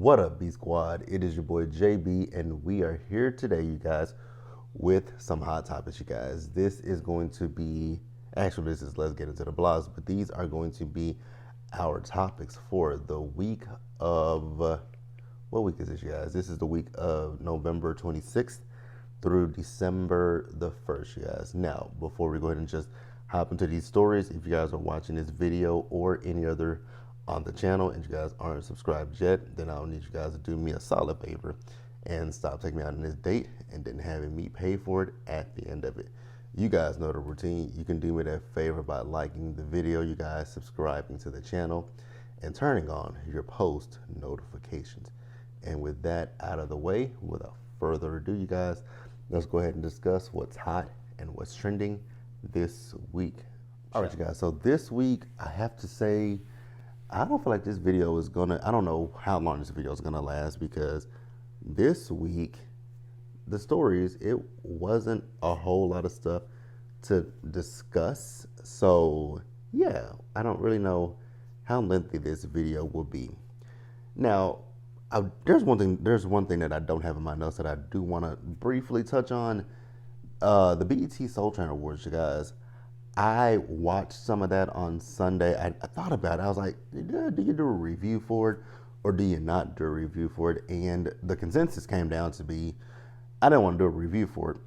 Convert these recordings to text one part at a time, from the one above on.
What up, B Squad? It is your boy JB, and we are here today, you guys, with some hot topics, you guys. This is going to be, actually, this is let's get into the blogs, but these are going to be our topics for the week of, what week is this, you guys? This is the week of November 26th through December the 1st, you guys. Now, before we go ahead and just hop into these stories, if you guys are watching this video or any other on the channel and you guys aren't subscribed yet, then I'll need you guys to do me a solid favor and stop taking me out on this date and then having me pay for it at the end of it. You guys know the routine. You can do me that favor by liking the video, you guys, subscribing to the channel, and turning on your post notifications. And with that out of the way, without further ado, you guys, let's go ahead and discuss what's hot and what's trending this week. All right, you guys, so this week, I have to say, I don't feel like this video is I don't know how long this video is gonna last, because this week, the stories, it wasn't a whole lot of stuff to discuss. So yeah, I don't really know how lengthy this video will be. Now, there's one thing that I don't have in my notes that I do want to briefly touch on. The BET Soul Train Awards, you guys. I watched some of that on Sunday. I thought about it. I was like, do you do a review for it or do you not do a review for it? And the consensus came down to be, I didn't want to do a review for it.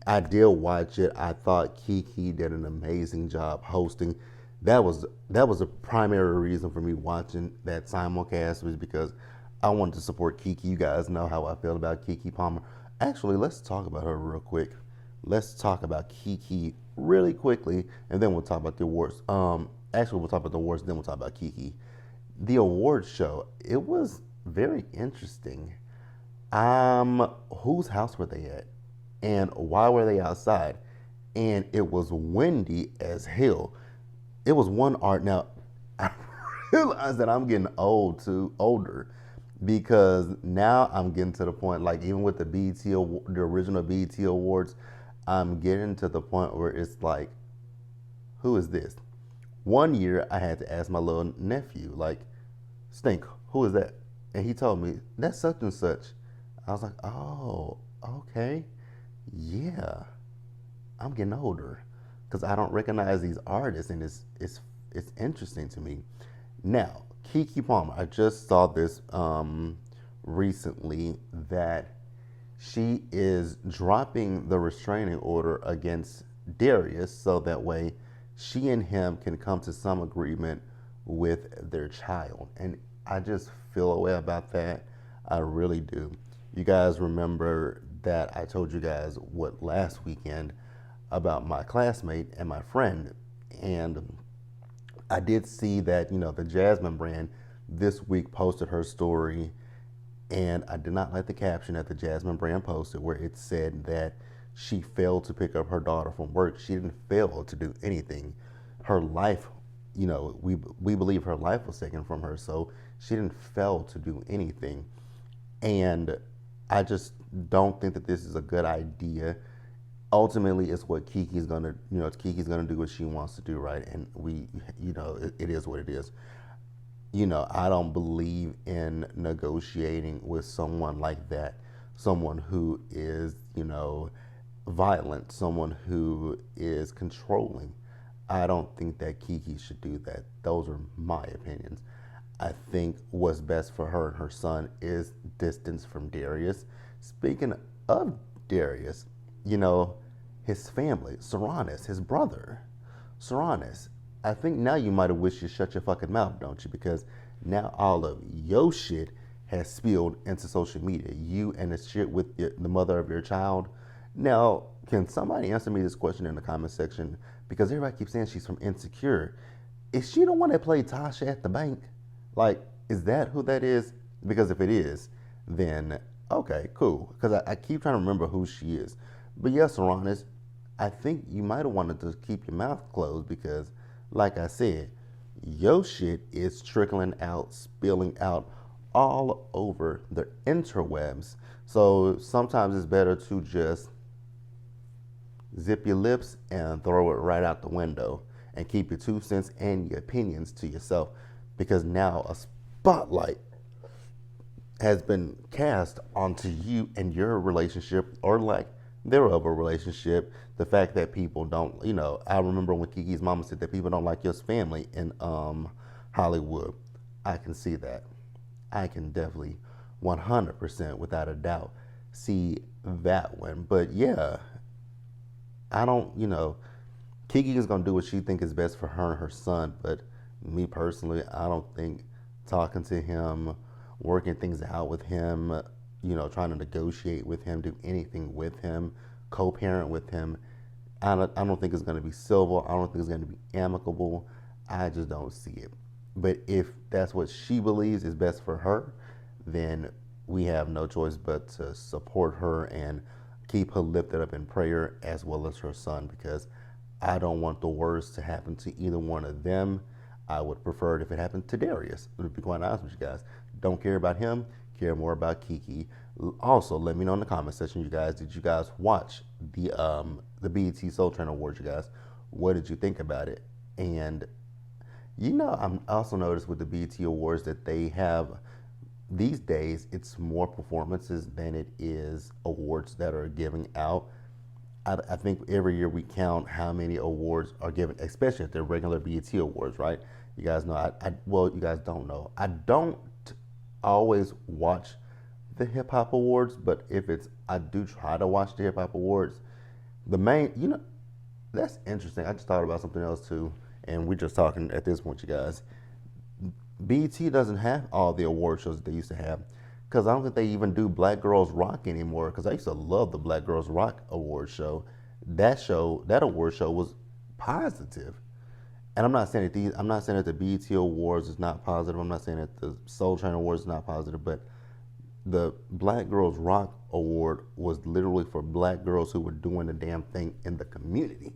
I did watch it. I thought Kiki did an amazing job hosting. That was a primary reason for me watching that simulcast, was because I wanted to support Kiki. You guys know how I feel about Keke Palmer. Actually, let's talk about her real quick. Let's talk about Kiki really quickly, and then we'll talk about the awards. Actually, we'll talk about the awards, then we'll talk about Kiki. The awards show, it was very interesting. Whose house were they at? And why were they outside? And it was windy as hell. It was one art. Now, I realize that I'm getting older, because now I'm getting to the point, like even with the the original BET Awards, I'm getting to the point where it's like, who is this? One year I had to ask my little nephew, like, Stink, who is that? And he told me, that's such and such. I was like, oh, okay. Yeah, I'm getting older, because I don't recognize these artists, and it's interesting to me. Now, Keke Palmer, I just saw this recently, that she is dropping the restraining order against Darius, so that way she and him can come to some agreement with their child. And I just feel a way about that. I really do. You guys remember that I told you guys what last weekend about my classmate and my friend, and I did see that, the Jasmine brand this week posted her story, and I did not like the caption that the Jasmine brand posted, where it said that she failed to pick up her daughter from work. She didn't fail to do anything. Her life, we believe her life was taken from her, so she didn't fail to do anything. And I just don't think that this is a good idea. Ultimately, it's what Kiki's gonna, Kiki's gonna do what she wants to do, right? And it is what it is. I don't believe in negotiating with someone like that, someone who is, violent, someone who is controlling. I don't think that Kiki should do that. Those are my opinions. I think what's best for her and her son is distance from Darius. Speaking of Darius, his family, Saranis, his brother, Saranis, I think now you might have wished you shut your fucking mouth, don't you? Because now all of your shit has spilled into social media. You and the shit with the mother of your child. Now, can somebody answer me this question in the comment section? Because everybody keeps saying she's from Insecure. Is she the one that played Tasha at the bank? Like, is that who that is? Because if it is, then okay, cool. Because I keep trying to remember who she is. But yes, Saranis, I think you might have wanted to keep your mouth closed, because like I said, your shit is trickling out, spilling out all over the interwebs. So sometimes it's better to just zip your lips and throw it right out the window and keep your 2 cents and your opinions to yourself, because now a spotlight has been cast onto you and your relationship or lack thereof a relationship. The fact that people don't, I remember when Kiki's mama said that people don't like your family in Hollywood. I can see that. I can definitely 100% without a doubt see that one. But yeah, I don't, Kiki is gonna do what she think is best for her and her son. But me personally, I don't think talking to him, working things out with him, trying to negotiate with him, do anything with him, co-parent with him. I don't think it's gonna be civil. I don't think it's gonna be amicable. I just don't see it. But if that's what she believes is best for her, then we have no choice but to support her and keep her lifted up in prayer as well as her son, because I don't want the worst to happen to either one of them. I would prefer it if it happened to Darius. To be quite honest with you guys, don't care about him, care more about Kiki. Also, let me know in the comment section, you guys. Did you guys watch the BET Soul Train Awards? You guys, what did you think about it? And I'm also noticed with the BET Awards that they have these days, it's more performances than it is awards that are giving out. I think every year we count how many awards are given, especially at the regular BET Awards, right? You guys know, well, you guys don't know. I don't always watch the Hip Hop Awards, but I do try to watch the Hip Hop Awards. The main, that's interesting. I just thought about something else too, and we're just talking at this point, you guys. BET doesn't have all the award shows that they used to have, because I don't think they even do Black Girls Rock anymore. Because I used to love the Black Girls Rock award show. That award show was positive. And I'm not saying that the BET Awards is not positive. I'm not saying that the Soul Train Awards is not positive. But the Black Girls Rock Award was literally for black girls who were doing the damn thing in the community,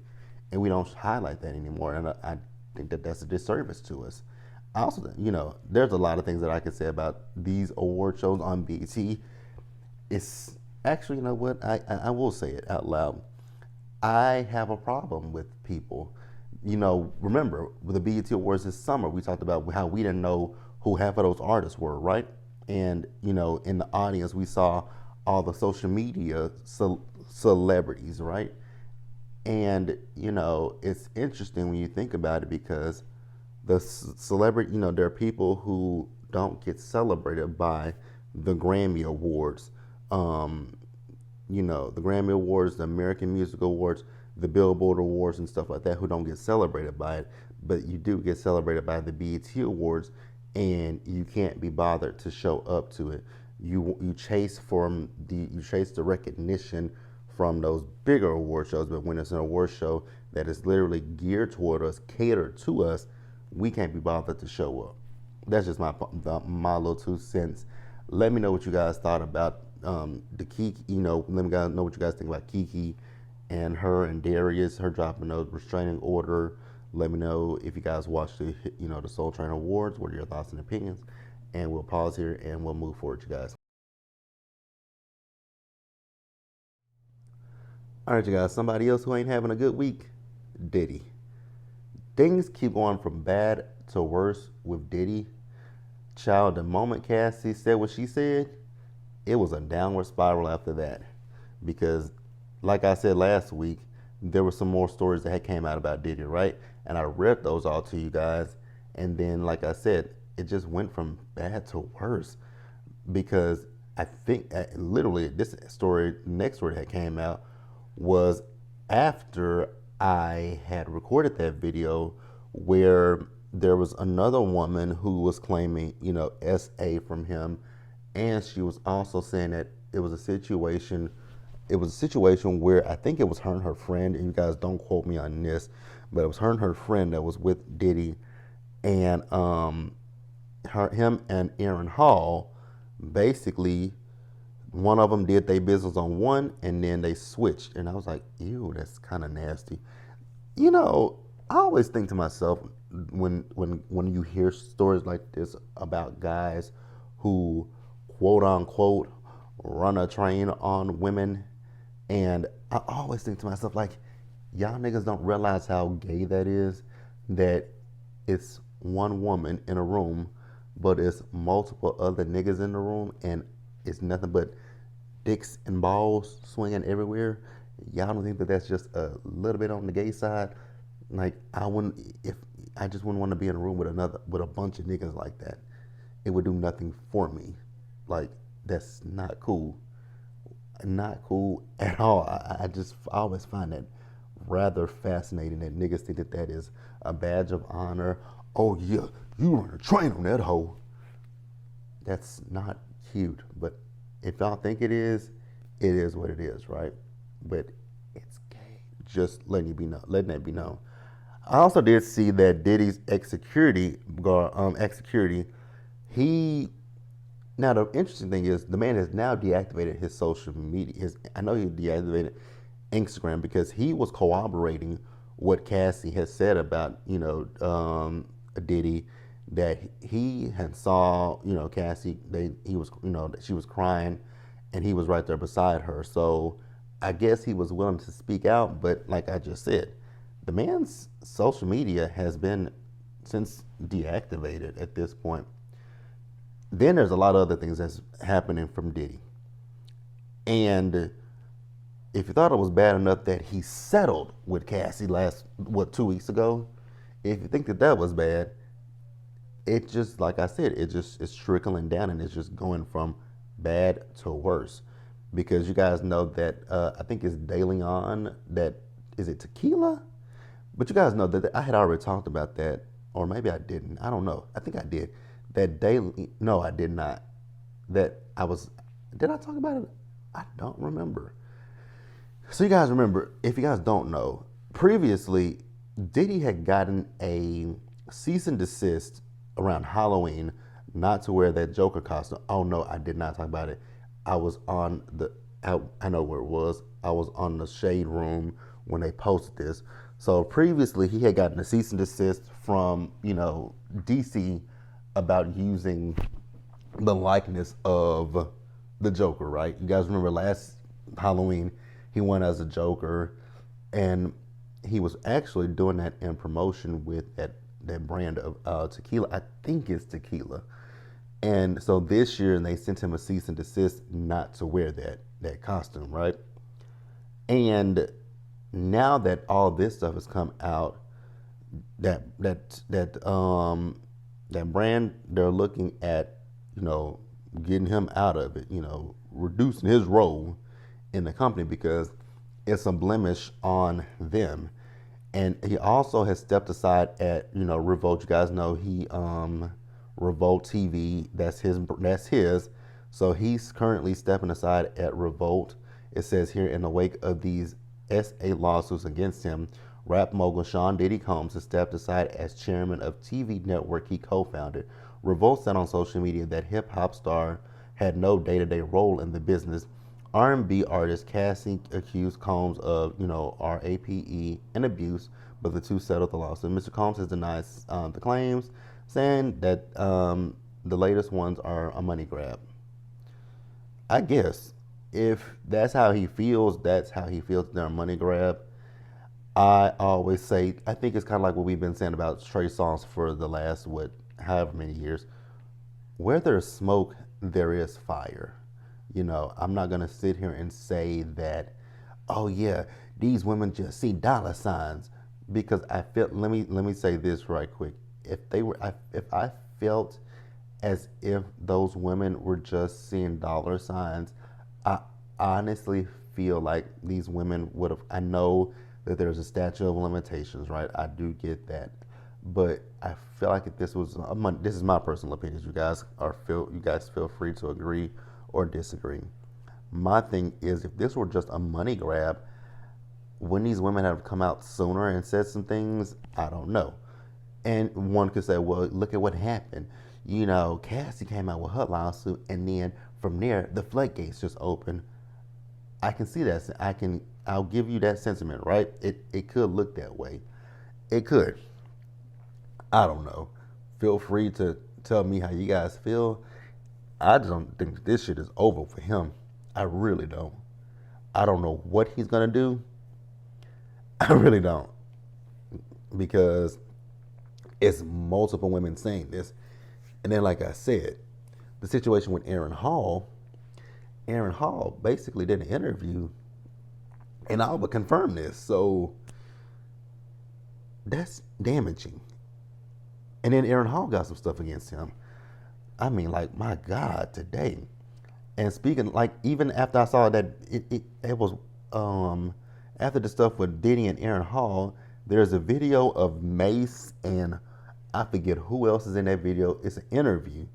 and we don't highlight that anymore. And I think that that's a disservice to us. I also, there's a lot of things that I could say about these award shows on BET. It's actually, you know what? I will say it out loud. I have a problem with people. Remember, with the BET Awards this summer, we talked about how we didn't know who half of those artists were, right? And, in the audience, we saw all the social media celebrities, right? And, it's interesting when you think about it, because the celebrity, there are people who don't get celebrated by the Grammy Awards. The Grammy Awards, the American Music Awards, the Billboard Awards, and stuff like that, who don't get celebrated by it. But you do get celebrated by the BET Awards, and you can't be bothered to show up to it. You chase the recognition from those bigger award shows, but when it's an award show that is literally geared toward us, catered to us, we can't be bothered to show up. That's just my little 2 cents. Let me know what you guys thought about the Kiki. Let me know what you guys think about Kiki and her and Darius, her dropping a restraining order. Let me know if you guys watched the Soul Train Awards. What are your thoughts and opinions? And we'll pause here and we'll move forward, you guys. All right, you guys. Somebody else who ain't having a good week, Diddy. Things keep going from bad to worse with Diddy. Child, the moment Cassie said what she said, it was a downward spiral after that. Because, like I said last week, there were some more stories that had came out about Diddy, right? And I read those all to you guys. And then, like I said, it just went from bad to worse. Because I think, literally, this story, next story that came out, was after I had recorded that video where there was another woman who was claiming, SA from him, and she was also saying that it was a situation where I think it was her and her friend, and you guys don't quote me on this, but it was her and her friend that was with Diddy, and him and Aaron Hall, basically one of them did their business on one, and then they switched, and I was like, ew, that's kind of nasty. I always think to myself, when you hear stories like this about guys who quote unquote run a train on women, and I always think to myself, like, y'all niggas don't realize how gay that is, that it's one woman in a room but it's multiple other niggas in the room, and it's nothing but dicks and balls swinging everywhere. Y'all don't think that that's just a little bit on the gay side? Like I wouldn't if I just wouldn't want to be in a room with a bunch of niggas like that. It would do nothing for me. Like that's not cool. Not cool at all. I always find that rather fascinating that niggas think that that is a badge of honor. Oh yeah, you run a train on that hoe. That's not cute. But if y'all think it is what it is, right? But it's gay. Just letting that be known. I also did see that Diddy's ex security, he now the interesting thing is the man has now deactivated his social media. I know he deactivated Instagram because he was corroborating what Cassie has said about Diddy, that he had saw Cassie, he was that she was crying, and he was right there beside her. So I guess he was willing to speak out, but like I just said, the man's social media has been since deactivated at this point. Then there's a lot of other things that's happening from Diddy. And if you thought it was bad enough that he settled with Cassie 2 weeks ago, if you think that that was bad, it just, like I said, it's trickling down and it's just going from bad to worse. Because you guys know that I think it's daily on that, is it tequila? But you guys know that I had already talked about that, or maybe I didn't. I don't know. I think I did. That daily, no, I did not. Did I talk about it? I don't remember. So you guys remember, if you guys don't know, previously, Diddy had gotten a cease and desist around Halloween not to wear that Joker costume. Oh no, I did not talk about it. I was on I know where it was. I was on the Shade Room when they posted this. So previously, he had gotten a cease and desist from, DC about using the likeness of the Joker, right? You guys remember last Halloween, he went as a Joker, and he was actually doing that in promotion with that brand of tequila. I think it's tequila. And so this year, they sent him a cease and desist not to wear that costume, right? And now that all this stuff has come out, that brand, they're looking at getting him out of it, reducing his role in the company because it's a blemish on them. And he also has stepped aside at Revolt. You guys know he Revolt TV. That's his. So he's currently stepping aside at Revolt. It says here, in the wake of these SA lawsuits against him, rap mogul Sean Diddy Combs has stepped aside as chairman of TV network he co-founded. Revolt said on social media that hip-hop star had no day-to-day role in the business. R&B artist Cassie accused Combs of, RAPE and abuse, but the two settled the lawsuit. Mr. Combs has denied the claims, saying that the latest ones are a money grab. I guess if that's how he feels, they're a money grab. I always say, I think it's kind of like what we've been saying about Trey Songz for the last, however many years. Where there's smoke, there is fire. I'm not going to sit here and say that, oh yeah, these women just see dollar signs, because I feel, let me say this right quick. If I felt as if those women were just seeing dollar signs, I honestly feel like these women would have, I know that there's a statute of limitations, right? I do get that. But I feel like if this was, this is my personal opinion. You guys feel free to agree or disagree. My thing is, if this were just a money grab, when these women have come out sooner and said some things, I don't know. And one could say, well, look at what happened. Cassie came out with her lawsuit, and then from there, the floodgates just opened. I can see that. I'll give you that sentiment, right? It could look that way. It could. I don't know. Feel free to tell me how you guys feel. I just don't think this shit is over for him. I really don't. I don't know what he's gonna do. I really don't. Because it's multiple women saying this. And then, like I said, the situation with Aaron Hall basically did an interview, and I would confirm this. So that's damaging. And then Aaron Hall got some stuff against him. I mean, like, my God, today. And speaking, like, even after I saw that, it was, after the stuff with Diddy and Aaron Hall, there's a video of Mace and I forget who else is in that video. It's an interview.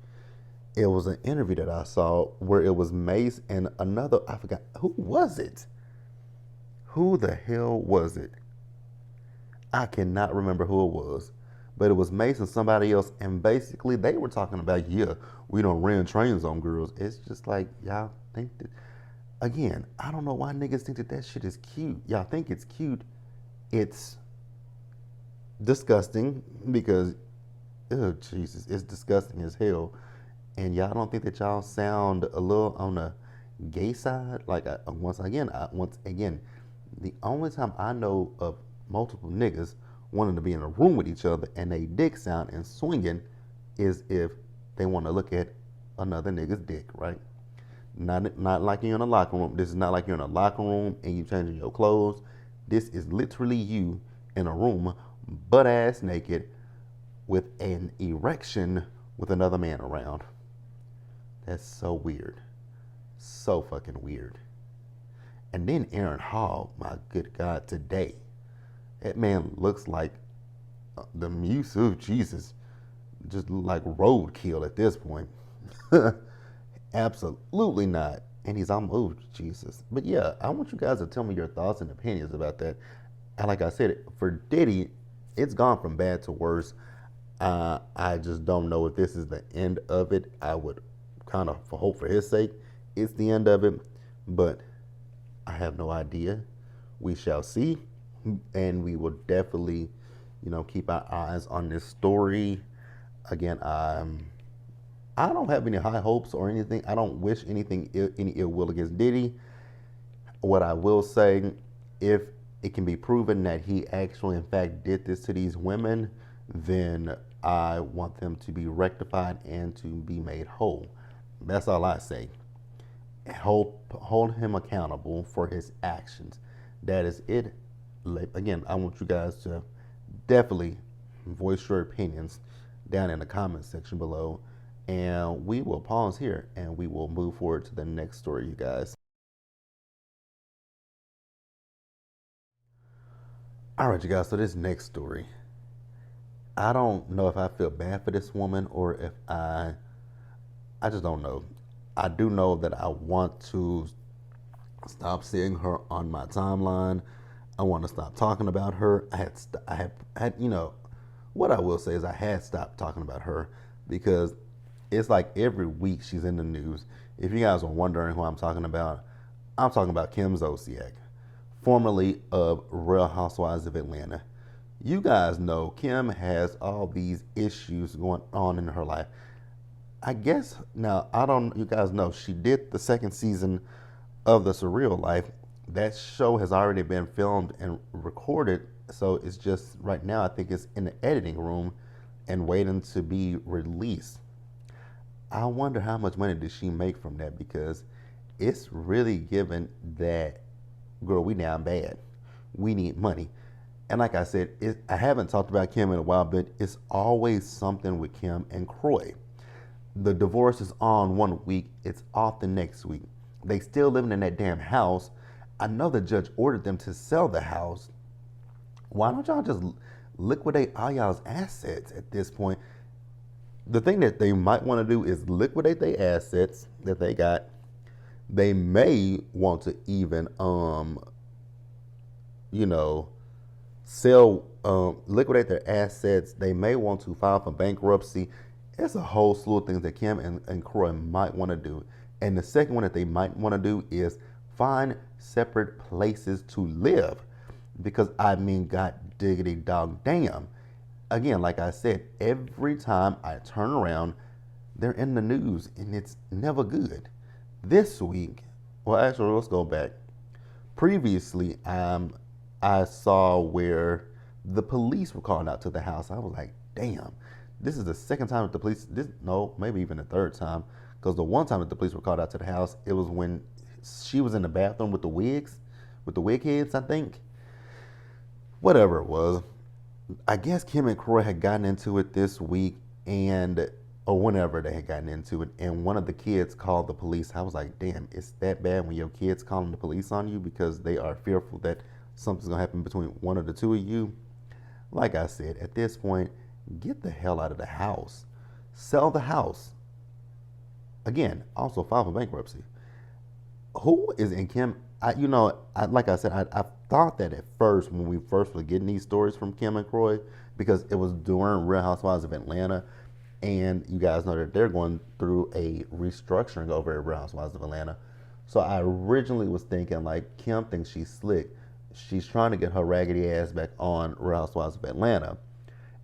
It was an interview that I saw where it was Mace and another, I forgot, who was it? Who the hell was it? I cannot remember who it was, but it was Mace and somebody else, and basically they were talking about, yeah, we don't ran trains on girls. It's just like, y'all think that, again, I don't know why niggas think that that shit is cute. Y'all think it's cute. It's disgusting because, oh Jesus, it's disgusting as hell. And y'all don't think that y'all sound a little on the gay side? Like, once again, the only time I know of multiple niggas wanting to be in a room with each other and they dick sound and swinging is if they want to look at another nigga's dick, right? Not like you're in a locker room. This is not like you're in a locker room and you changing your clothes. This is literally you in a room, butt ass naked, with an erection with another man around. That's so weird. So fucking weird. And then Aaron Hall, my good God, today. That man looks like the muse of Jesus. Just like roadkill at this point. Absolutely not. And he's almost Jesus. But yeah, I want you guys to tell me your thoughts and opinions about that. And like I said, for Diddy, it's gone from bad to worse. I just don't know if this is the end of it. I would kind of hope for his sake it's the end of it, but I have no idea. We shall see, and we will definitely, keep our eyes on this story. Again, I don't have any high hopes or anything. I don't wish any ill will against Diddy. What I will say, if it can be proven that he actually, in fact, did this to these women, then I want them to be rectified and to be made whole. That's all I say. Hold him accountable for his actions. That is it. Again, I want you guys to definitely voice your opinions down in the comment section below. And we will pause here and we will move forward to the next story, you guys. All right, you guys, so this next story, I don't know if I feel bad for this woman or if I just don't know. I do know that I want to stop seeing her on my timeline. I want to stop talking about her. I had, what I will say is I had stopped talking about her because it's like every week she's in the news. If you guys are wondering who I'm talking about Kim Zolciak, formerly of Real Housewives of Atlanta. You guys know Kim has all these issues going on in her life. I guess now you guys know she did the second season of The Surreal Life. That show has already been filmed and recorded, so it's just right now I think it's in the editing room and waiting to be released. I wonder how much money did she make from that, because it's really given that, girl, we down bad. We need money. And like I said, I haven't talked about Kim in a while, but it's always something with Kim and Kroy. The divorce is on one week, it's off the next week. They still living in that damn house. I know the judge ordered them to sell the house. Why don't y'all just liquidate all y'all's assets at this point? The thing that they might want to do is liquidate their assets that they got. They may want to even, liquidate their assets. They may want to file for bankruptcy. It's a whole slew of things that Kim and Kroy might want to do. And the second one that they might want to do is find separate places to live. Because, God diggity dog damn. Again, like I said, every time I turn around, they're in the news and it's never good. This week, well, actually, let's go back. Previously, I saw where the police were calling out to the house. I was like, damn, This is the second time that the police. No, maybe even the third time, because the one time that the police were called out to the house, it was when she was in the bathroom with the wigs, with the wig heads, I think. Whatever it was, I guess Kim and Croy had gotten into it this week, and or whenever they had gotten into it, and one of the kids called the police. I was like, damn, it's that bad when your kids calling the police on you because they are fearful that something's gonna happen between one of the two of you. Like I said, at this point, get the hell out of the house. Sell the house. Again, also file for bankruptcy. Who is in Kim? Like I said, I thought that at first when we first were getting these stories from Kim and Croy, because it was during Real Housewives of Atlanta, and you guys know that they're going through a restructuring over at Real Housewives of Atlanta. So I originally was thinking like Kim thinks she's slick. She's trying to get her raggedy ass back on Real Housewives of Atlanta.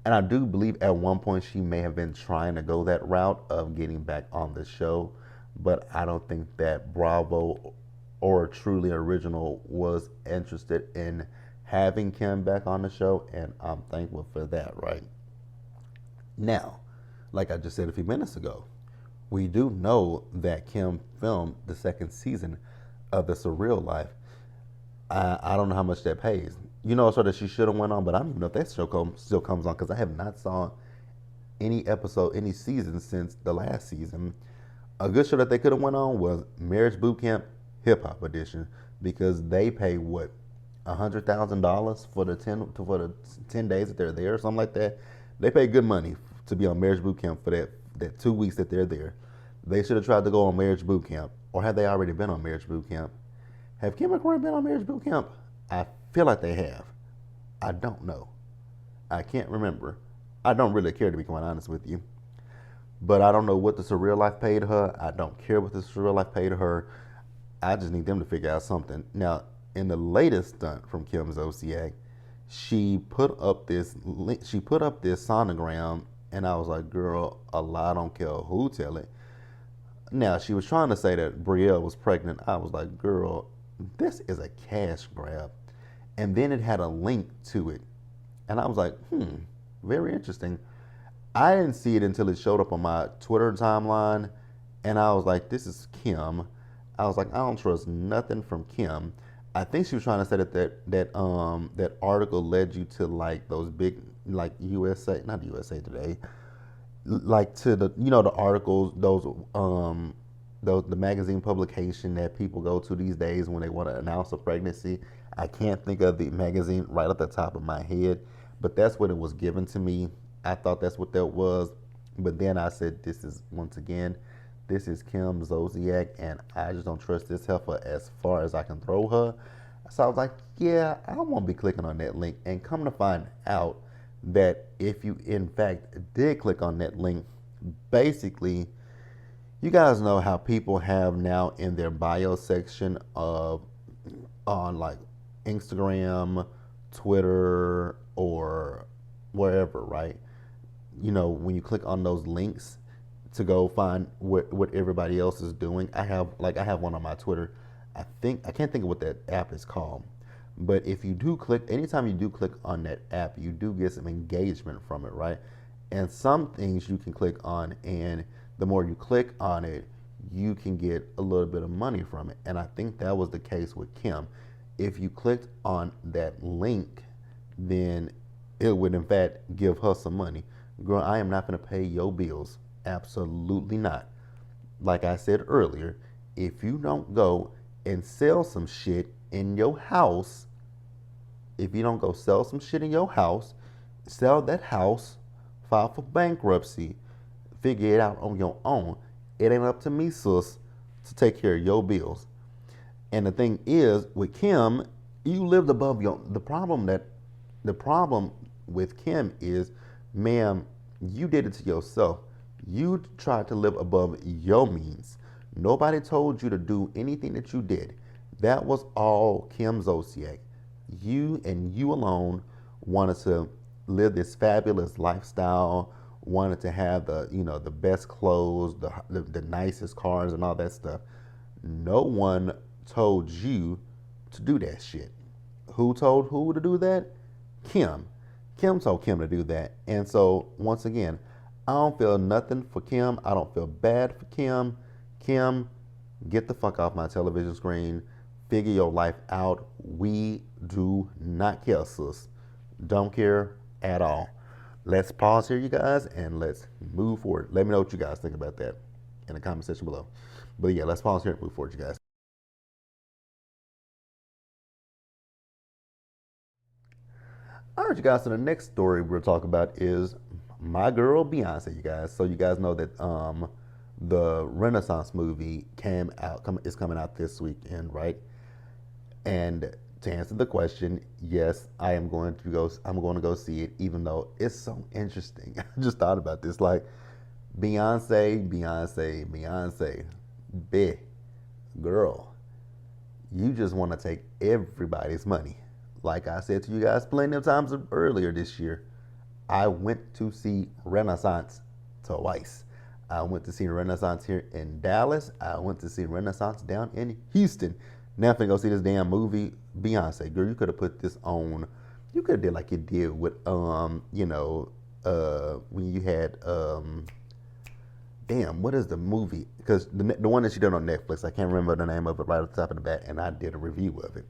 And I do believe at one point she may have been trying to go that route of getting back on the show, but I don't think that Bravo or Truly Original was interested in having Kim back on the show, and I'm thankful for that, right? Now, like I just said a few minutes ago, we do know that Kim filmed the second season of The Surreal Life. I don't know how much that pays. So that she should have went on, but I don't even know if that show still comes on because I have not saw any episode, any season since the last season. A good show that they could have went on was Marriage Boot Camp Hip Hop Edition because they pay what $100,000 for the 10 days that they're there or something like that. They pay good money to be on Marriage Boot Camp for that 2 weeks that they're there. They should have tried to go on Marriage Boot Camp, or have they already been on Marriage Boot Camp? Have Kim and Corey been on Marriage Boot Camp? I feel like they have. I don't know. I can't remember. I don't really care, to be quite honest with you. But I don't know what The Surreal Life paid her. I don't care what The Surreal Life paid her. I just need them to figure out something. Now, in the latest stunt from Kim Zolciak, she put up this sonogram, and I was like, girl, a lie, I don't care who tell it. Now, she was trying to say that Brielle was pregnant. I was like, girl, this is a cash grab. And then it had a link to it. And I was like, very interesting. I didn't see it until it showed up on my Twitter timeline. And I was like, this is Kim. I was like, I don't trust nothing from Kim. I think she was trying to say that article led you to like those big, like not USA Today, like to the articles, the magazine publication that people go to these days when they want to announce a pregnancy. I can't think of the magazine right off the top of my head, but that's what it was given to me. I thought that's what that was, but then I said, this is Kim Zolciak, and I just don't trust this heifer as far as I can throw her. So I was like, yeah, I won't be clicking on that link. And come to find out that if you in fact did click on that link, basically, you guys know how people have now in their bio section on like Instagram, Twitter, or wherever, right? When you click on those links to go find what everybody else is doing. I have one on my Twitter. I can't think of what that app is called. But if you do anytime you do click on that app, you do get some engagement from it, right? And some things you can click on, and the more you click on it, you can get a little bit of money from it. And I think that was the case with Kim. If you clicked on that link, then it would in fact give her some money. Girl, I am not going to pay your bills. Absolutely not. Like I said earlier, if you don't go and sell some shit in your house, sell that house, file for bankruptcy, figure it out on your own. It ain't up to me, sis, to take care of your bills. And the thing is, with Kim, you lived above the problem with Kim is, ma'am, you did it to yourself. You tried to live above your means. Nobody told you to do anything that you did. That was all Kim Zolciak. You and you alone wanted to live this fabulous lifestyle, wanted to have the best clothes, the nicest cars and all that stuff. No one told you to do that shit. Who told who to do that? Kim. Kim told Kim to do that. And so once again, I don't feel nothing for Kim. I don't feel bad for Kim. Kim, get the fuck off my television screen. Figure your life out. We do not care, sis. Don't care at all. Let's pause here, you guys, and let's move forward. Let me know what you guys think about that in the comment section below. But yeah, let's pause here and move forward, you guys. All right, you guys. So the next story we're talking about is my girl Beyonce, you guys. So you guys know that the Renaissance movie is coming out this weekend, right? And to answer the question, yes, I am going to go. I'm going to go see it, even though it's so interesting. I just thought about this, like Beyonce, big girl. You just want to take everybody's money. Like I said to you guys plenty of times earlier this year, I went to see Renaissance twice. I went to see Renaissance here in Dallas. I went to see Renaissance down in Houston. Now if I go see this damn movie, Beyonce, girl, you could have put this on. You could have did like you did with when you had damn, what is the movie? Because the one that she did on Netflix, I can't remember the name of it right off the top of the bat, and I did a review of it.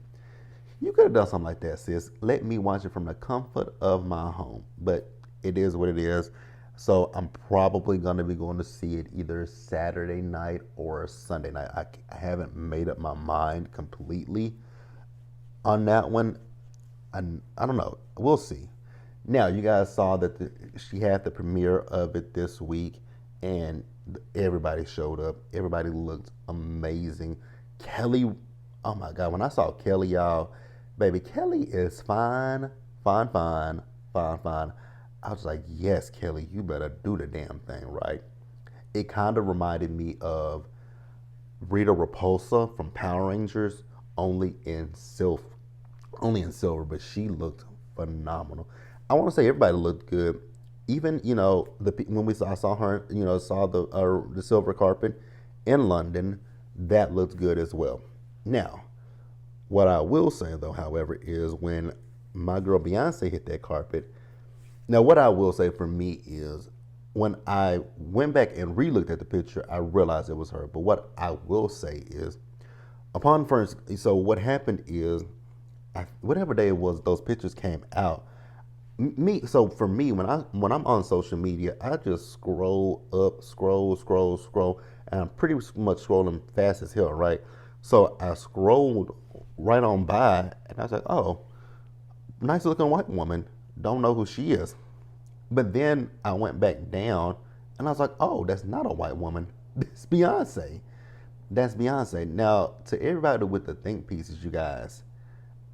You could have done something like that, sis. Let me watch it from the comfort of my home. But it is what it is. So I'm probably going to be going to see it either Saturday night or Sunday night. I haven't made up my mind completely on that one. I don't know. We'll see. Now, you guys saw that she had the premiere of it this week, and everybody showed up. Everybody looked amazing. Kelly, oh my God, when I saw Kelly, y'all, baby, Kelly is fine, fine, fine, fine, fine. I was like, yes, Kelly, you better do the damn thing, right? It kind of reminded me of Rita Repulsa from Power Rangers, only in silver, but she looked phenomenal. I want to say everybody looked good. Even when I saw her, saw the silver carpet in London, that looked good as well. Now, what I will say though, however, is when my girl Beyonce hit that carpet. Now, what I will say for me is when I went back and re-looked at the picture, I realized it was her. But what I will say is, so what happened is, whatever day it was, those pictures came out. So for me, when I'm on social media, I just scroll up, scroll, and I'm pretty much scrolling fast as hell, right? So I scrolled right on by, and I was like, oh, nice looking white woman. Don't know who she is. But then I went back down and I was like, oh, that's not a white woman. That's Beyonce. That's Beyonce. Now, to everybody with the think pieces, you guys,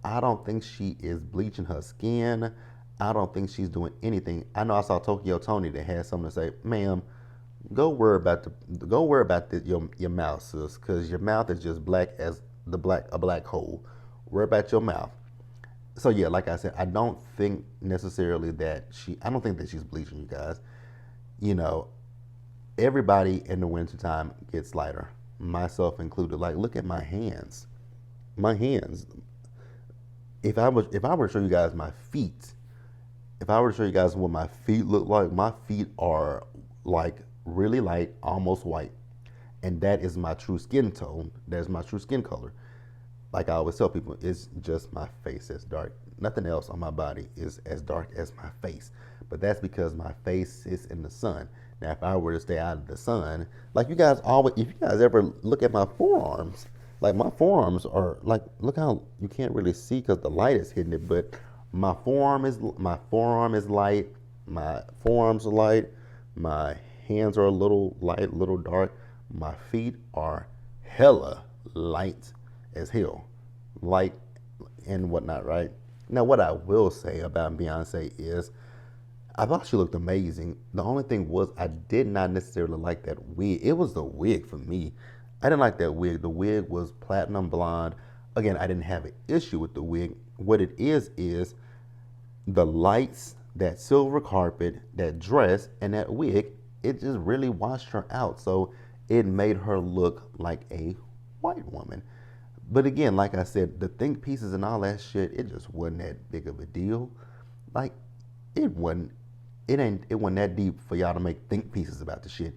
I don't think she is bleaching her skin. I don't think she's doing anything. I know I saw Tokyo Tony that had something to say, ma'am, go worry about your mouth, sis, because your mouth is just black as a black hole. Worry about your mouth. So yeah, like I said, I don't think necessarily that I don't think that she's bleaching, you guys. You know, everybody in the wintertime gets lighter, myself included. Like, look at my hands. My hands. If I were to show you guys my feet, if I were to show you guys what my feet look like, my feet are like really light, almost white. And that is my true skin tone. That's my true skin color. Like I always tell people, it's just my face that's dark. Nothing else on my body is as dark as my face. But that's because my face sits in the sun. Now, if I were to stay out of the sun, like you guys always, if you guys ever look at my forearms, like my forearms are like, look how you can't really see because the light is hitting it. But my forearm is light. My forearms are light. My hands are a little light, a little dark. My feet are hella light as hell, light and whatnot, right? Now, what I will say about Beyonce is I thought she looked amazing. The only thing was I did not necessarily like that wig. It was the wig for me. I didn't like that wig. The wig was platinum blonde. Again, I didn't have an issue with the wig. What it is the lights, that silver carpet, that dress, and that wig, it just really washed her out. So it made her look like a white woman. But again, like I said, the think pieces and all that shit, it just wasn't that big of a deal. Like, it wasn't. it wasn't that deep for y'all to make think pieces about the shit.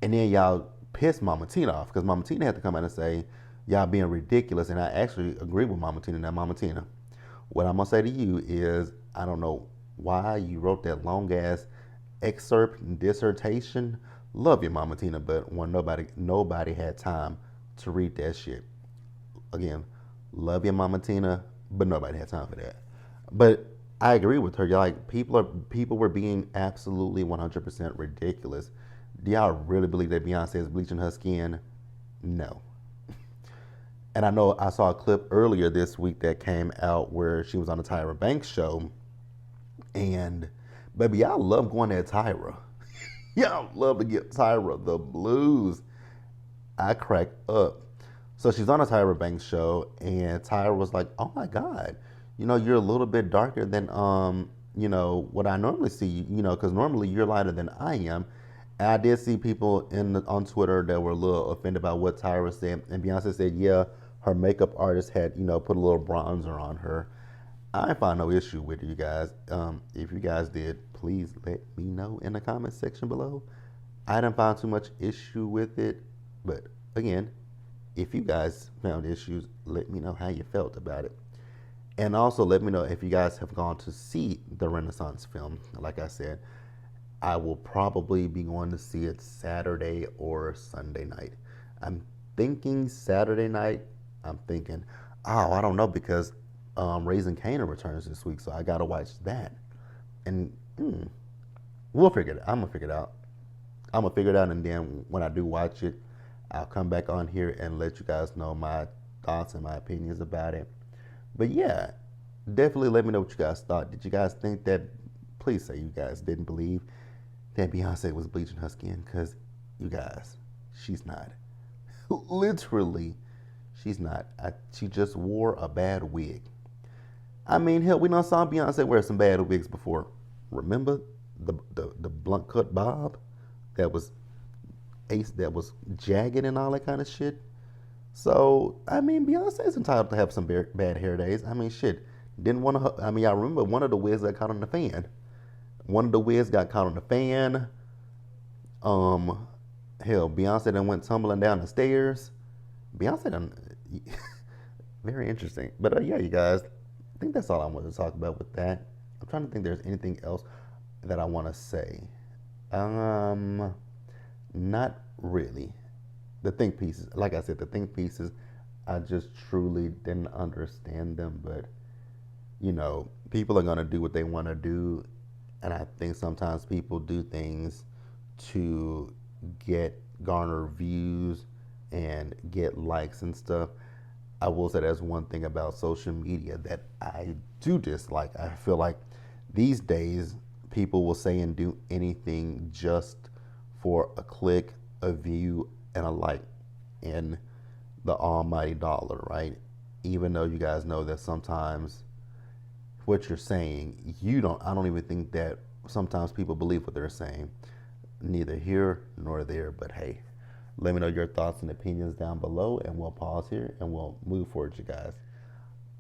And then y'all pissed Mama Tina off because Mama Tina had to come out and say y'all being ridiculous. And I actually agree with Mama Tina. Now, Mama Tina, what I'm gonna say to you is I don't know why you wrote that long ass excerpt and dissertation. Love you, Mama Tina, but when nobody had time to read that shit. Again, love you, Mama Tina, but nobody had time for that. But I agree with her. Like people were being absolutely 100% ridiculous. Do y'all really believe that Beyonce is bleaching her skin? No. And I know I saw a clip earlier this week that came out where she was on the Tyra Banks show, and baby, y'all love going at Tyra. Y'all love to get Tyra the blues. I crack up. So she's on a Tyra Banks show, and Tyra was like, "Oh my God, you're a little bit darker than what I normally see. Because normally you're lighter than I am." And I did see people on Twitter that were a little offended about what Tyra said, and Beyonce said, "Yeah, her makeup artist had put a little bronzer on her." I find no issue with it, you guys. If you guys did, please let me know in the comment section below. I didn't find too much issue with it, but again, if you guys found issues, let me know how you felt about it. And also let me know if you guys have gone to see the Renaissance film. Like I said, I will probably be going to see it Saturday or Sunday night. I'm thinking Saturday night. I'm thinking, oh, I don't know because Raising Kanan returns this week, so I gotta watch that. And we'll figure it. I'm gonna figure it out. I'm gonna figure it out, and then when I do watch it, I'll come back on here and let you guys know my thoughts and my opinions about it. But yeah, definitely let me know what you guys thought. Did you guys think that? Please say you guys didn't believe that Beyonce was bleaching her skin, because you guys, she's not. Literally, she's not. She just wore a bad wig. I mean, hell, we done saw Beyonce wear some bad wigs before. Remember the blunt cut bob that was that was jagged and all that kind of shit. So I mean, Beyonce's entitled to have some bad hair days. I mean, shit. Didn't want to. I mean, I remember one of the wigs got caught on the fan. One of the wigs got caught on the fan. Hell, Beyonce then went tumbling down the stairs. Beyonce done. Very interesting. But yeah, you guys, I think that's all I wanted to talk about with that. I'm trying to think if there's anything else that I want to say. Not really. The think pieces, like I said, the think pieces, I just truly didn't understand them. But people are gonna do what they want to do, and I think sometimes people do things to garner views and get likes and stuff. I will say that's one thing about social media that I do dislike. I feel like these days people will say and do anything just for a click, a view, and a like in the almighty dollar, right? Even though you guys know that sometimes what you're saying, I don't even think that sometimes people believe what they're saying. Neither here nor there, but hey, let me know your thoughts and opinions down below, and we'll pause here and we'll move forward, you guys.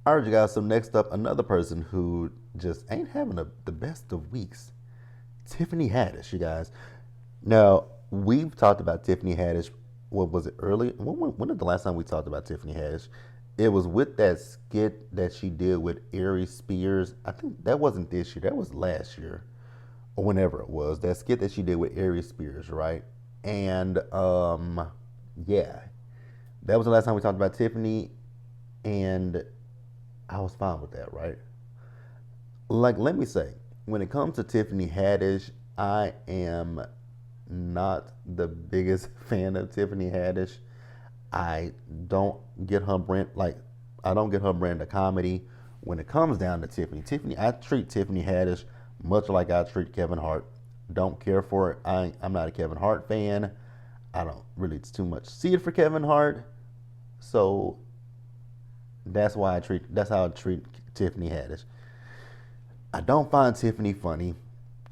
All right, you guys, so next up, another person who just ain't having the best of weeks, Tiffany Haddish, you guys. Now, we've talked about Tiffany Haddish, what was it, early? When was the last time we talked about Tiffany Haddish? It was with that skit that she did with Ari Spears. I think that wasn't this year, that was last year, or whenever it was. That skit that she did with Ari Spears, right? And yeah, that was the last time we talked about Tiffany, and I was fine with that, right? Like, let me say, when it comes to Tiffany Haddish, I am not the biggest fan of Tiffany Haddish. I don't get her brand I don't get her brand of comedy. When it comes down to Tiffany, I treat Tiffany Haddish much like I treat Kevin Hart. Don't care for it. I'm not a Kevin Hart fan. I don't really too much see it for Kevin Hart. So that's how I treat Tiffany Haddish. I don't find Tiffany funny.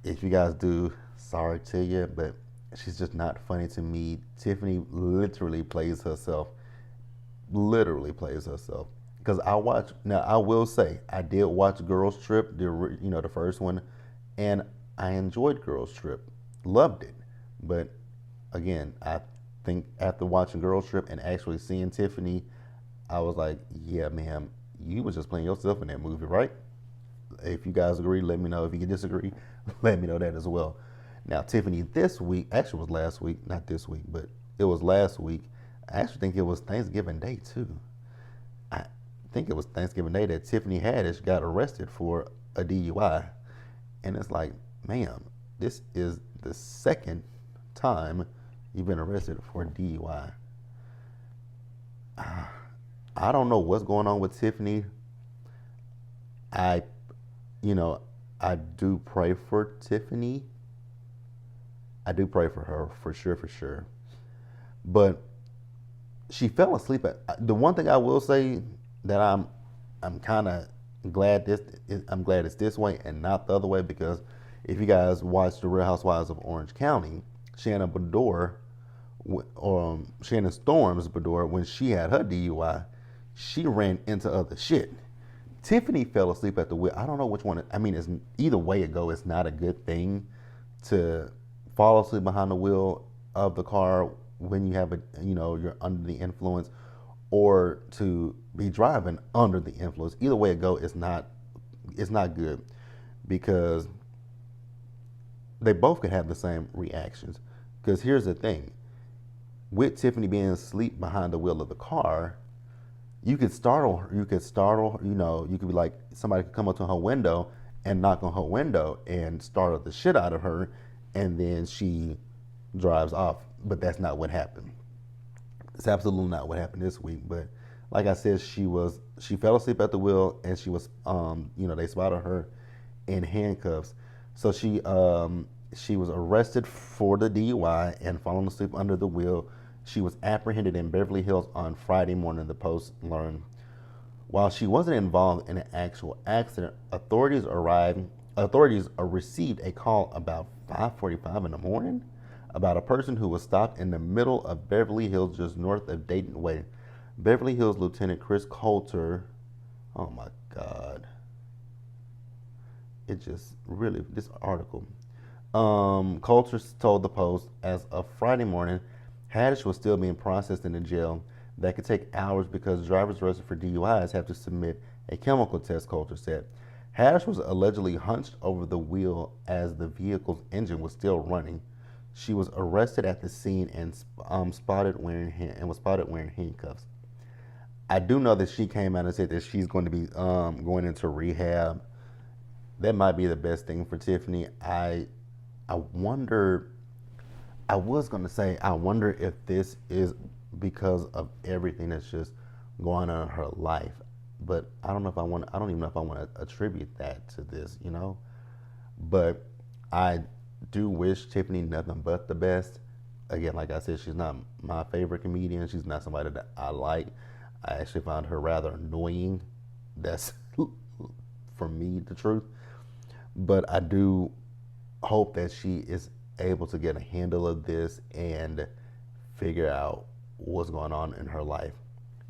If you guys do, sorry to you, but she's just not funny to me. Tiffany literally plays herself. Literally plays herself. Because I will say, I did watch Girls Trip, the first one, and I enjoyed Girls Trip, loved it. But again, I think after watching Girls Trip and actually seeing Tiffany, I was like, yeah, ma'am, you was just playing yourself in that movie, right? If you guys agree, let me know. If you disagree, let me know that as well. Now, Tiffany this week, actually was last week, not this week, but it was last week. I actually think it was Thanksgiving Day too. I think it was Thanksgiving Day that Tiffany Haddish got arrested for a DUI. And it's like, ma'am, this is the second time you've been arrested for a DUI. I don't know what's going on with Tiffany. I, you know, I do pray for Tiffany. I do pray for her for sure, for sure. But she fell asleep at the one thing I will say that I'm kind of glad I'm glad it's this way and not the other way, because if you guys watch the Real Housewives of Orange County, Shannon Bedore, Shannon Storms Bedore, when she had her DUI, she ran into other shit. Tiffany fell asleep at the wheel. I don't know which one. I mean, it's either way it go. It's not a good thing to fall asleep behind the wheel of the car when you have you're under the influence, or to be driving under the influence. Either way it go, it's not good, because they both could have the same reactions. Because here's the thing, with Tiffany being asleep behind the wheel of the car, you could startle her. You could be like, somebody could come up to her window and knock on her window and startle the shit out of her, and then she drives off. But that's not what happened. It's absolutely not what happened this week. But like I said, she fell asleep at the wheel, and she was they spotted her in handcuffs. So she was arrested for the DUI and falling asleep under the wheel. She was apprehended in Beverly Hills on Friday morning, the Post learned. While she wasn't involved in an actual accident, authorities received a call about 5:45 in the morning about a person who was stopped in the middle of Beverly Hills, just north of Dayton Way. Beverly Hills Lieutenant Chris Coulter, oh my God, it just really, this article. Coulter told the Post as of Friday morning, Haddish was still being processed in the jail. That could take hours because drivers arrested for DUIs have to submit a chemical test, Coulter said. Haddish was allegedly hunched over the wheel as the vehicle's engine was still running. She was arrested at the scene and was spotted wearing handcuffs. I do know that she came out and said that she's going to be going into rehab. That might be the best thing for Tiffany. I wonder. I was going to say, I wonder if this is because of everything that's just going on in her life. But I don't even know if I want to attribute that to this, But I do wish Tiffany nothing but the best. Again, like I said, she's not my favorite comedian. She's not somebody that I like. I actually found her rather annoying. That's, for me, the truth. But I do hope that she is able to get a handle of this and figure out what's going on in her life.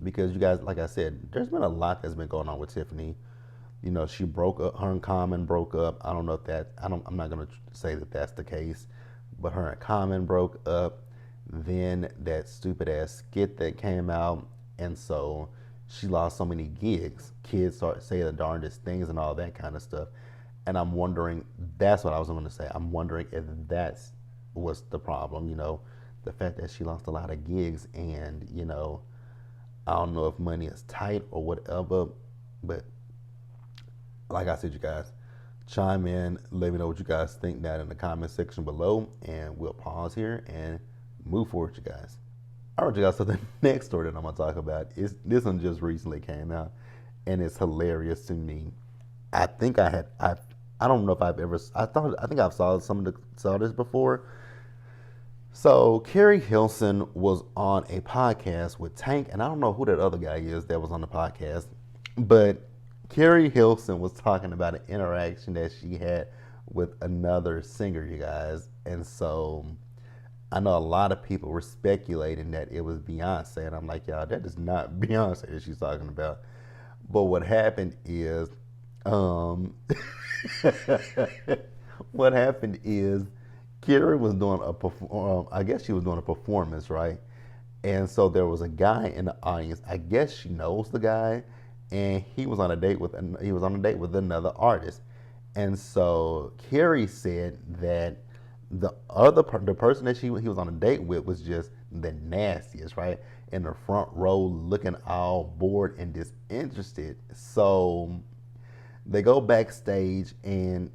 Because you guys, like I said, there's been a lot that's been going on with Tiffany. She broke up, her and Common broke up. I don't know if I'm not going to say that that's the case, but her and Common broke up. Then that stupid ass skit that came out, and so she lost so many gigs. Kids start saying the darndest things and all that kind of stuff. And I'm wondering, that's what I was going to say. I'm wondering if that's what's the problem, the fact that she lost a lot of gigs, and, I don't know if money is tight or whatever. But like I said, you guys, chime in, let me know what you guys think down in the comment section below, and we'll pause here and move forward, you guys. All right, you guys, so the next story that I'm going to talk about is, this one just recently came out, and it's hilarious to me. I think I don't know if I've ever. I think I've saw this before. So Carrie Hilson was on a podcast with Tank, and I don't know who that other guy is that was on the podcast, but Carrie Hilson was talking about an interaction that she had with another singer, you guys, and so I know a lot of people were speculating that it was Beyonce, and I'm like, y'all, that is not Beyonce that she's talking about. But what happened is, what happened is Kira was doing I guess she was doing a performance, right? And so there was a guy in the audience. I guess she knows the guy, and he was on a date with another artist. And so Carrie said that the person that he was on a date with was just the nastiest, right? In the front row, looking all bored and disinterested. So they go backstage, and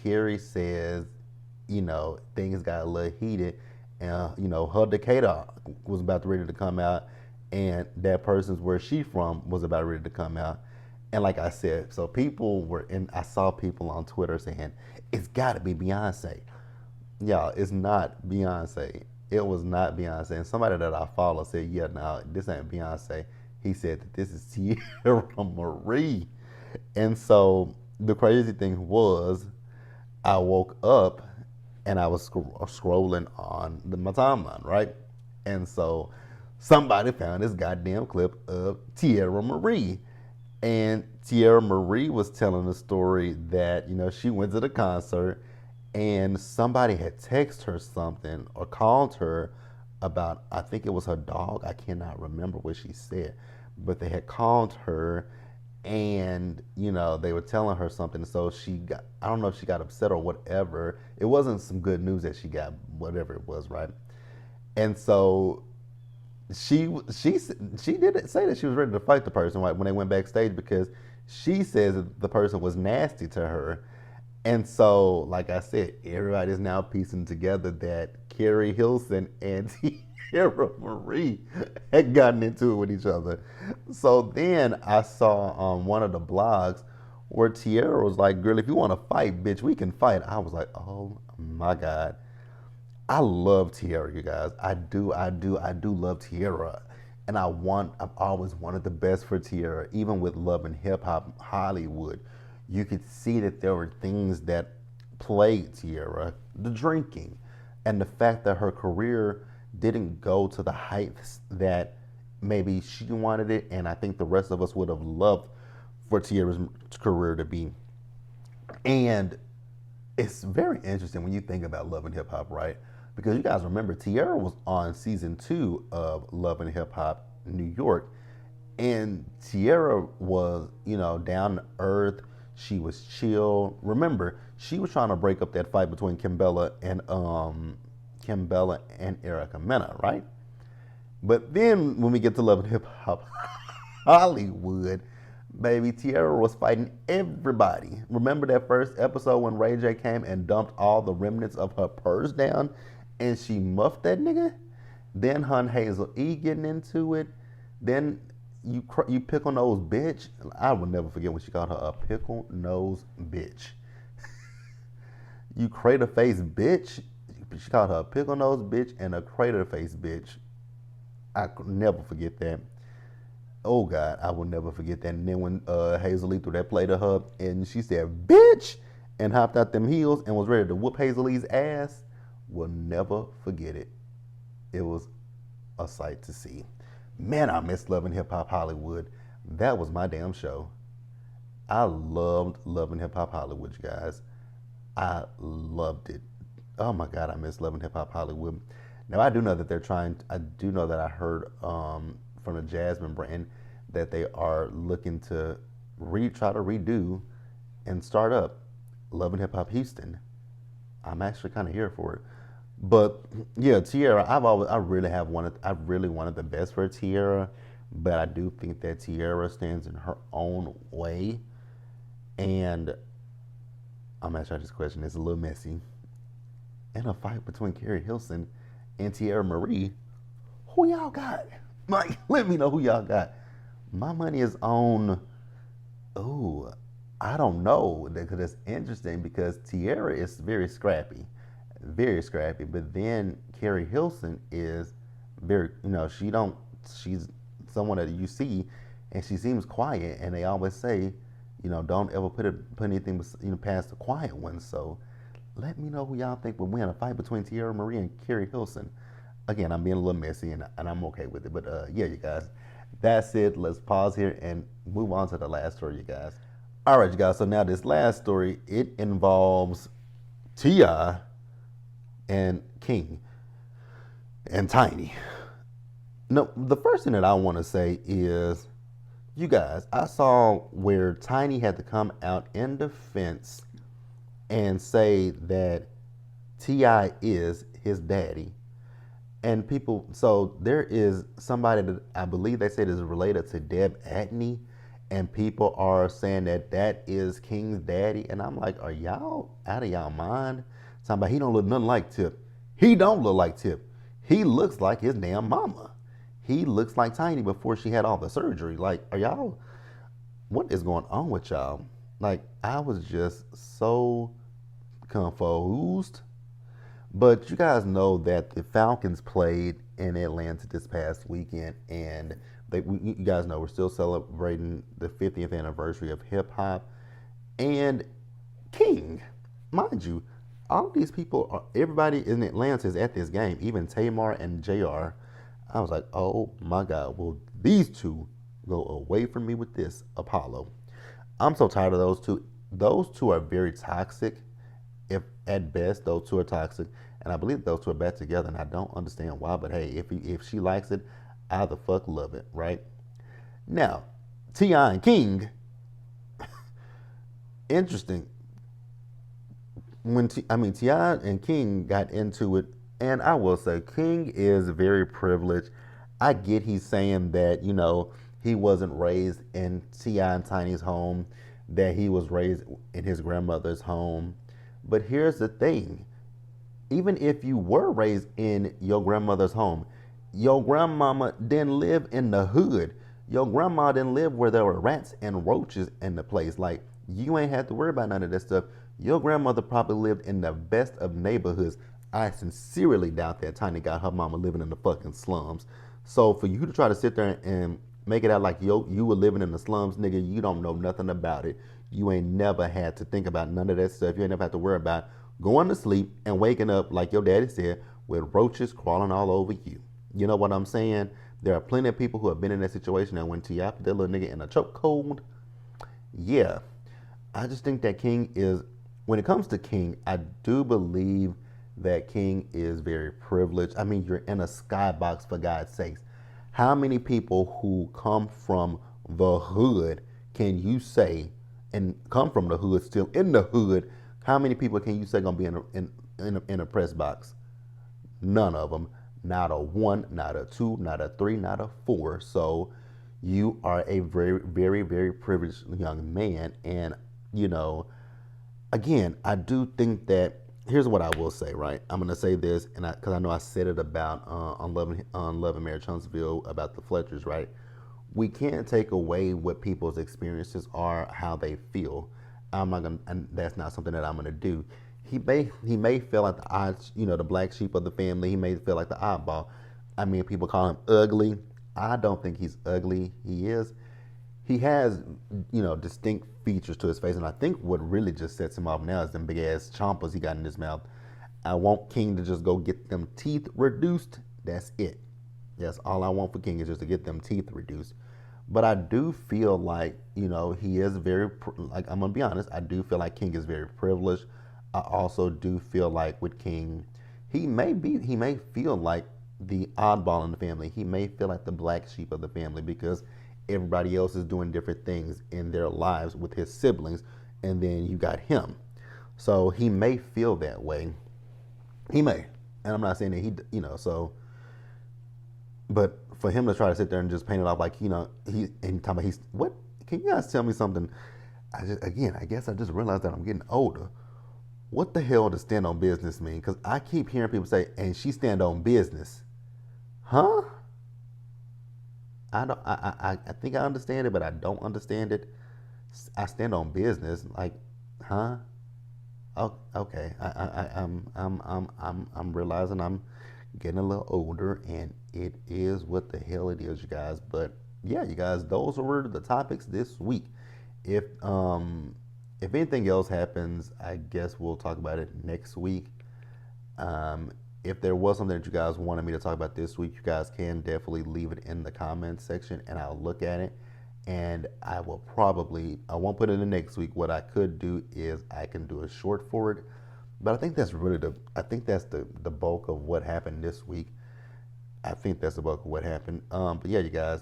Carrie says, things got a little heated, and her Decatur was about ready to come out, and that person's where she from was about ready to come out. And like I said, so people were in. I saw people on Twitter saying it's got to be Beyonce. Y'all, it's not Beyonce. It was not Beyonce. And somebody that I follow said, yeah, no, this ain't Beyonce. He said that this is Tierra Marie. And so the crazy thing was, I woke up and I was scrolling on my timeline, right? And so somebody found this goddamn clip of Tierra Marie. And Tierra Marie was telling the story that, she went to the concert and somebody had texted her something or called her about, I think it was her dog. I cannot remember what she said, but they had called her, and they were telling her something. So I don't know if she got upset or whatever. It wasn't some good news that she got, whatever it was, right? And so she didn't say that she was ready to fight the person, like, when they went backstage, because she says that the person was nasty to her. And so, like I said, everybody's now piecing together that Carrie Hilson and Tierra Marie had gotten into it with each other. So then I saw on one of the blogs where Tierra was like, "Girl, if you want to fight, bitch, we can fight." I was like, "Oh my God." I love Tierra, you guys. I do love Tierra. And I've always wanted the best for Tierra, even with Love and Hip Hop Hollywood. You could see that there were things that plagued Tierra, the drinking, and the fact that her career didn't go to the heights that maybe she wanted it, and I think the rest of us would have loved for Tierra's career to be. And it's very interesting when you think about Love and Hip Hop, right? Because you guys remember Tierra was on season 2 of Love and Hip Hop New York, and Tierra was, down to earth. She was chill. Remember, she was trying to break up that fight between Kimbella and Erica Mena, right? But then when we get to Love and Hip Hop Hollywood, baby, Tierra was fighting everybody. Remember that first episode when Ray J came and dumped all the remnants of her purse down, and she muffed that nigga? Then her and Hazel E getting into it. Then you pickle nose bitch. I will never forget when she called her a pickle nose bitch. You crater face bitch. She called her a pickle nose bitch and a crater face bitch. I could never forget that. Oh God, I will never forget that. And then when Hazel Lee threw that play to her and she said bitch and hopped out them heels and was ready to whoop Hazel Lee's ass, will never forget it. It was a sight to see. Man, I miss Love and Hip Hop Hollywood. That was my damn show. I loved Love and Hip Hop Hollywood, you guys. I loved it. Oh my God, I miss Love and Hip Hop Hollywood. Now I do know that I do know that I heard from the Jasmine brand that they are looking to try to redo and start up Love and Hip Hop Houston. I'm actually kind of here for it. But yeah, Tierra, I really wanted the best for Tierra, but I do think that Tierra stands in her own way. And I'm asking this question, it's a little messy. In a fight between Carrie Hilson and Tierra Marie, who y'all got? Like, let me know who y'all got. My money is on, oh, I don't know, because it's interesting because Tierra is very scrappy, but then Carrie Hilson is very, she's someone that you see, and she seems quiet, and they always say, don't ever put anything, past the quiet one. So let me know who y'all think will win a fight between Tierra Marie and Carrie Hilson. Again, I'm being a little messy, and I'm okay with it. But yeah, you guys, that's it. Let's pause here and move on to the last story, you guys. All right, you guys. So now this last story, it involves T.I. and King and Tiny. No, the first thing that I want to say is, you guys, I saw where Tiny had to come out in defense and say that T.I. is his daddy. And people, so there is somebody that I believe they said is related to Deb Atney, and people are saying that that is King's daddy. And I'm like, are y'all out of y'all mind? Talking about he don't look nothing like Tip. He don't look like Tip. He looks like his damn mama. He looks like Tiny before she had all the surgery. Like, are y'all, what is going on with y'all? Like, I was just so confused. But you guys know that the Falcons played in Atlanta this past weekend, and you guys know we're still celebrating the 50th anniversary of hip hop. And King, mind you, all these people, everybody in Atlanta is at this game, even Tamar and JR. I was like, oh my God, will these two go away from me with this Apollo? I'm so tired of those two. Those two are very toxic. If at best those two are toxic, and I believe those two are back together, and I don't understand why. But hey, if she likes it, I the fuck love it, right? Now, Ti and King, interesting. Ti and King got into it, and I will say King is very privileged. I get he's saying that he wasn't raised in Ti and Tiny's home, that he was raised in his grandmother's home. But here's the thing: even if you were raised in your grandmother's home, your grandmama didn't live in the hood. Your grandma didn't live where there were rats and roaches in the place. Like, you ain't had to worry about none of that stuff. Your grandmother probably lived in the best of neighborhoods. I sincerely doubt that Tiny got her mama living in the fucking slums. So for you to try to sit there and make it out like you were living in the slums, nigga, you don't know nothing about it. You ain't never had to think about none of that stuff. You ain't never had to worry about going to sleep and waking up, like your daddy said, with roaches crawling all over you. You know what I'm saying? There are plenty of people who have been in that situation, and when T.I. put that little nigga in a chokehold, yeah. I just think that King is, when it comes to King, I do believe that King is very privileged. I mean, you're in a skybox, for God's sakes. How many people who come from the hood can you say, and come from the hood, still in the hood, how many people can you say gonna be in a press box? None of them. Not a one, not a two, not a three, not a four. So you are a very, very, very privileged young man. And, again, I do think that, here's what I will say, right? I'm going to say this, and because I know I said it about on Love and Marriage Huntsville about the Fletchers, right? We can't take away what people's experiences are, how they feel. I'm not gonna, and that's not something that I'm gonna do. He may feel like the odd, the black sheep of the family. He may feel like the oddball. I mean, people call him ugly. I don't think he's ugly. He has, distinct features to his face, and I think what really just sets him off now is them big ass chompers he got in his mouth. I want King to just go get them teeth reduced. That's it. That's all I want for King, is just to get them teeth reduced. But I do feel like, he is very, like, I'm going to be honest, I do feel like King is very privileged. I also do feel like with King, he may feel like the oddball in the family. He may feel like the black sheep of the family because everybody else is doing different things in their lives with his siblings, and then you got him. So he may feel that way. He may. And I'm not saying that so, but for him to try to sit there and just paint it off like, and talking about what? Can you guys tell me something? I guess I just realized that I'm getting older. What the hell does stand on business mean? Because I keep hearing people say, and she stand on business. Huh? I don't. I think I understand it, but I don't understand it. I stand on business. Like, huh? Oh, okay. I'm realizing I'm getting a little older, and it is what the hell it is, you guys. But yeah, you guys, those were the topics this week. If um if anything else happens, I guess we'll talk about it next week. Um, if there was something that you guys wanted me to talk about this week, you guys can definitely leave it in the comments section, and I'll look at it. And I won't put it in the next week. What I could do is I can do a short for it, But I think that's really I think that's the bulk of what happened this week. I think that's the bulk of what happened. But yeah, you guys,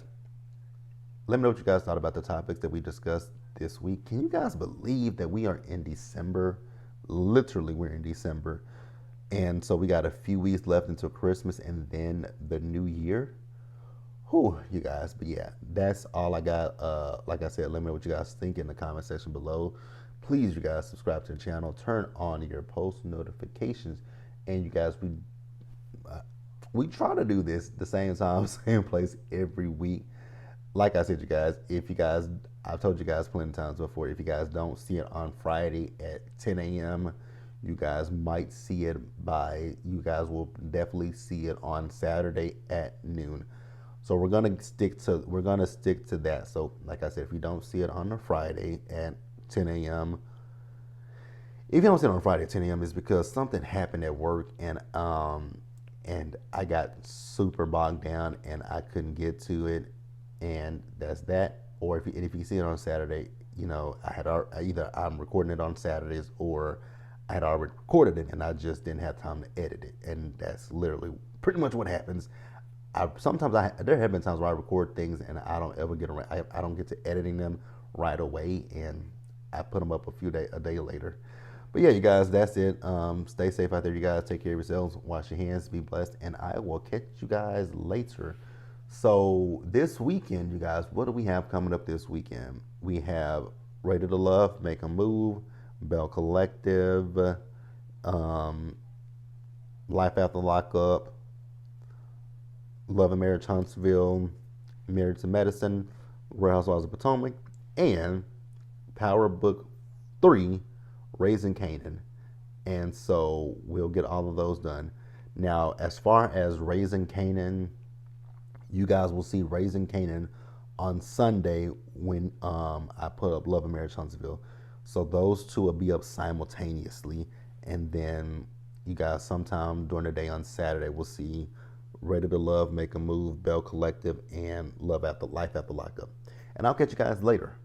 let me know what you guys thought about the topics that we discussed this week. Can you guys believe that we are in December? Literally, we're in December. And so we got a few weeks left until Christmas and then the new year. Whew, you guys. But yeah, that's all I got. Like I said, let me know what you guys think in the comment section below. Please, you guys, subscribe to the channel, turn on your post notifications, and you guys, we try to do this the same time, same place every week. Like I said, you guys, if you guys, I've told you guys plenty of times before, if you guys don't see it on Friday at 10 a.m., you guys might see it you guys will definitely see it on Saturday at noon. So we're gonna stick to that. So like I said, if you don't see it on a Friday at 10 a.m., if you don't see it on Friday at 10 a.m., it's because something happened at work and I got super bogged down and I couldn't get to it, and that's that. Or if you see it on Saturday, you know, either I'm recording it on Saturdays or I had already recorded it and I just didn't have time to edit it, and that's literally pretty much what happens. There have been times where I record things and I don't ever get around. I don't get to editing them right away, and I put them up a day later. But yeah, you guys, that's it. Stay safe out there, you guys. Take care of yourselves. Wash your hands. Be blessed, and I will catch you guys later. So this weekend, you guys, what do we have coming up this weekend? We have Ready to Love, Make a Move, Bell Collective, Life After Lockup, Love and Marriage Huntsville, Married to Medicine, Real Housewives of Potomac, and Power Book 3, Raising Canaan. And so we'll get all of those done. Now, as far as Raising Canaan, you guys will see Raising Canaan on Sunday when I put up Love and Marriage Huntsville. So those two will be up simultaneously. And then you guys, sometime during the day on Saturday, we'll see Ready to Love, Make a Move, Bell Collective, and Life After Lockup. And I'll catch you guys later.